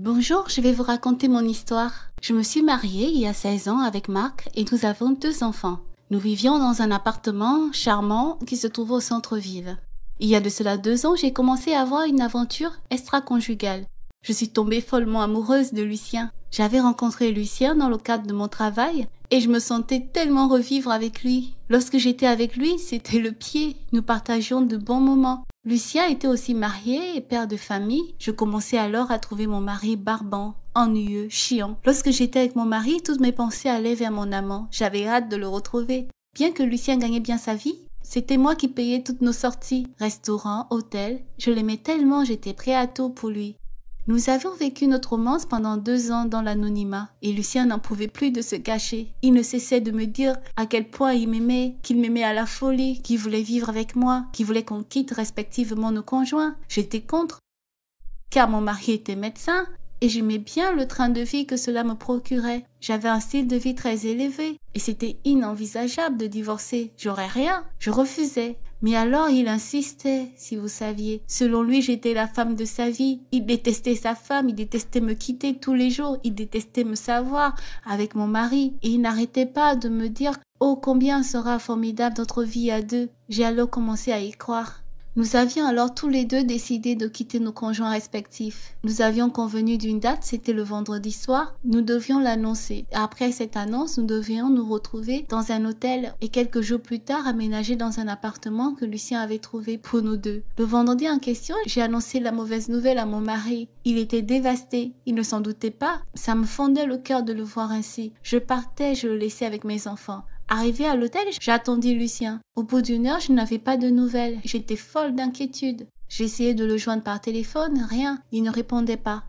Bonjour, je vais vous raconter mon histoire. Je me suis mariée il y a 16 ans avec Marc et nous avons 2 enfants. Nous vivions dans un appartement charmant qui se trouve au centre-ville. Il y a de cela 2 ans, j'ai commencé à avoir une aventure extra-conjugale. Je suis tombée follement amoureuse de Lucien. J'avais rencontré Lucien dans le cadre de mon travail et je me sentais tellement revivre avec lui. Lorsque j'étais avec lui, c'était le pied. Nous partagions de bons moments. Lucien était aussi marié et père de famille. Je commençais alors à trouver mon mari barbant, ennuyeux, chiant. Lorsque j'étais avec mon mari, toutes mes pensées allaient vers mon amant. J'avais hâte de le retrouver. Bien que Lucien gagnait bien sa vie, c'était moi qui payais toutes nos sorties. Restaurants, hôtels. Je l'aimais tellement, j'étais prêt à tout pour lui. Nous avions vécu notre romance pendant 2 ans dans l'anonymat et Lucien n'en pouvait plus de se cacher. Il ne cessait de me dire à quel point il m'aimait, qu'il m'aimait à la folie, qu'il voulait vivre avec moi, qu'il voulait qu'on quitte respectivement nos conjoints. J'étais contre, car mon mari était médecin et j'aimais bien le train de vie que cela me procurait. J'avais un style de vie très élevé et c'était inenvisageable de divorcer. J'aurais rien, je refusais. Mais alors il insistait, si vous saviez. Selon lui, j'étais la femme de sa vie. Il détestait sa femme, il détestait me quitter tous les jours, il détestait me savoir avec mon mari. Et il n'arrêtait pas de me dire « Oh, combien sera formidable notre vie à deux !» J'ai alors commencé à y croire. Nous avions alors tous les deux décidé de quitter nos conjoints respectifs. Nous avions convenu d'une date, c'était le vendredi soir. Nous devions l'annoncer. Après cette annonce, nous devions nous retrouver dans un hôtel et quelques jours plus tard aménager dans un appartement que Lucien avait trouvé pour nous deux. Le vendredi en question, j'ai annoncé la mauvaise nouvelle à mon mari. Il était dévasté. Il ne s'en doutait pas. Ça me fondait le cœur de le voir ainsi. Je partais, je le laissais avec mes enfants. Arrivé à l'hôtel, j'attendis Lucien. Au bout d'une heure, je n'avais pas de nouvelles. J'étais folle d'inquiétude. J'essayais de le joindre par téléphone, rien. Il ne répondait pas.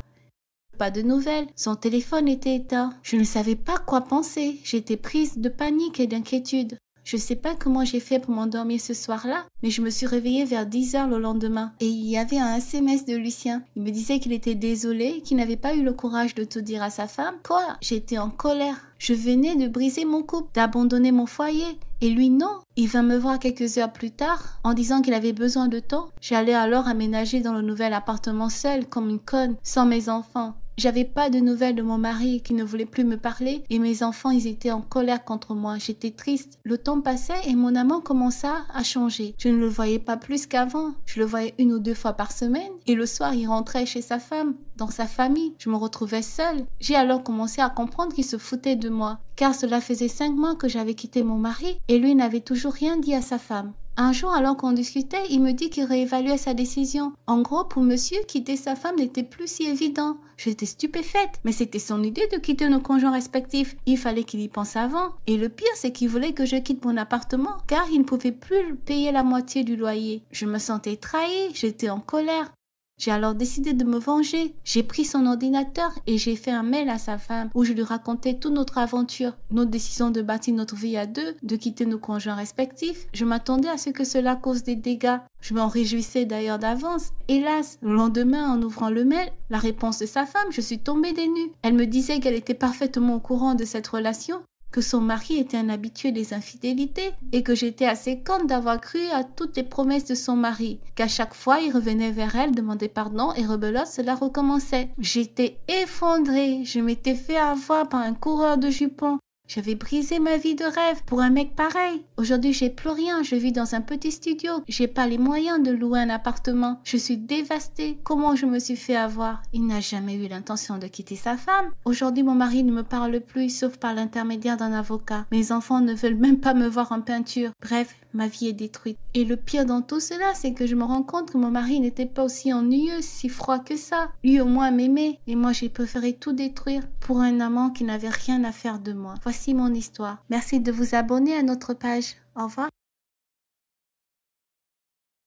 Pas de nouvelles. Son téléphone était éteint. Je ne savais pas quoi penser. J'étais prise de panique et d'inquiétude. Je ne sais pas comment j'ai fait pour m'endormir ce soir-là, mais je me suis réveillée vers 10 heures le lendemain. Et il y avait un SMS de Lucien. Il me disait qu'il était désolé, qu'il n'avait pas eu le courage de tout dire à sa femme. Quoi? J'étais en colère. Je venais de briser mon couple, d'abandonner mon foyer. Et lui, non. Il vint me voir quelques heures plus tard en disant qu'il avait besoin de temps. J'allais alors aménager dans le nouvel appartement seule, comme une conne, sans mes enfants. J'avais pas de nouvelles de mon mari qui ne voulait plus me parler et mes enfants, ils étaient en colère contre moi. J'étais triste. Le temps passait et mon amant commença à changer. Je ne le voyais pas plus qu'avant. Je le voyais 1 ou 2 fois par semaine et le soir, il rentrait chez sa femme, dans sa famille. Je me retrouvais seule. J'ai alors commencé à comprendre qu'il se foutait de moi, car cela faisait 5 mois que j'avais quitté mon mari et lui n'avait toujours rien dit à sa femme. Un jour, alors qu'on discutait, il me dit qu'il réévaluait sa décision. En gros, pour monsieur, quitter sa femme n'était plus si évident. J'étais stupéfaite, mais c'était son idée de quitter nos conjoints respectifs. Il fallait qu'il y pense avant. Et le pire, c'est qu'il voulait que je quitte mon appartement, car il ne pouvait plus payer la moitié du loyer. Je me sentais trahie, j'étais en colère. J'ai alors décidé de me venger. J'ai pris son ordinateur et j'ai fait un mail à sa femme où je lui racontais toute notre aventure, notre décision de bâtir notre vie à deux, de quitter nos conjoints respectifs. Je m'attendais à ce que cela cause des dégâts. Je m'en réjouissais d'ailleurs d'avance. Hélas, le lendemain, en ouvrant le mail, la réponse de sa femme, je suis tombée des nues. Elle me disait qu'elle était parfaitement au courant de cette relation, que son mari était un habitué des infidélités et que j'étais assez conne d'avoir cru à toutes les promesses de son mari, qu'à chaque fois il revenait vers elle, demandait pardon et rebelote, cela recommençait. J'étais effondrée, je m'étais fait avoir par un coureur de jupons. J'avais brisé ma vie de rêve pour un mec pareil. Aujourd'hui, j'ai plus rien. Je vis dans un petit studio. J'ai pas les moyens de louer un appartement. Je suis dévastée. Comment je me suis fait avoir? Il n'a jamais eu l'intention de quitter sa femme. Aujourd'hui, mon mari ne me parle plus, sauf par l'intermédiaire d'un avocat. Mes enfants ne veulent même pas me voir en peinture. Bref, ma vie est détruite. Et le pire dans tout cela, c'est que je me rends compte que mon mari n'était pas aussi ennuyeux, si froid que ça. Lui au moins m'aimait. Et moi, j'ai préféré tout détruire pour un amant qui n'avait rien à faire de moi. Voici mon histoire. Merci de vous abonner à notre page. Au revoir.